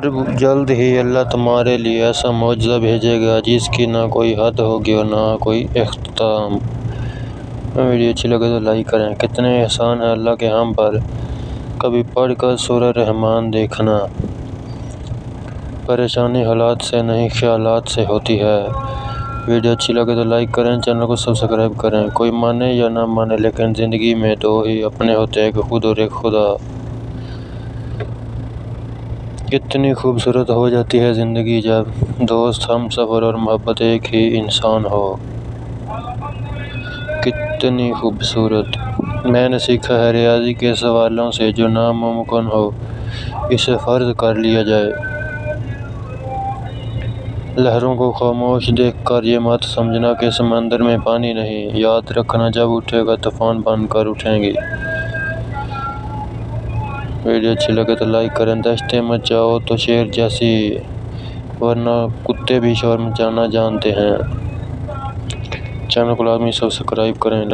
اور جلد ہی اللہ تمہارے لیے ایسا معجزہ بھیجے گا جس کی نہ کوئی حد ہوگی اور نہ کوئی اختتام۔ ویڈیو اچھی لگے تو لائک کریں۔ کتنے احسان ہیں اللہ کے ہم پر، کبھی پڑھ کر سورہ رحمان دیکھنا۔ پریشانی حالات سے نہیں خیالات سے ہوتی ہے۔ ویڈیو اچھی لگے تو لائک کریں، چینل کو سبسکرائب کریں۔ کوئی مانے یا نہ مانے لیکن زندگی میں دو ہی اپنے ہوتے ہیں، ایک خود اور ایک خدا۔ کتنی خوبصورت ہو جاتی ہے زندگی جب دوست، ہم سفر اور محبت ایک ہی انسان ہو۔ کتنی خوبصورت۔ میں نے سیکھا ہے ریاضی کے سوالوں سے جو ناممکن ہو اسے فرض کر لیا جائے۔ لہروں کو خاموش دیکھ کر یہ مت سمجھنا کہ سمندر میں پانی نہیں، یاد رکھنا جب اٹھے گا طوفان بن کر اٹھیں گی۔ ویڈیو اچھی لگے تو لائک کریں۔ دہشتیں مچاؤ تو شیر جیسی، ورنہ کتے بھی شور مچانا جانتے ہیں۔ چینل کو لازمی سبسکرائب کریں۔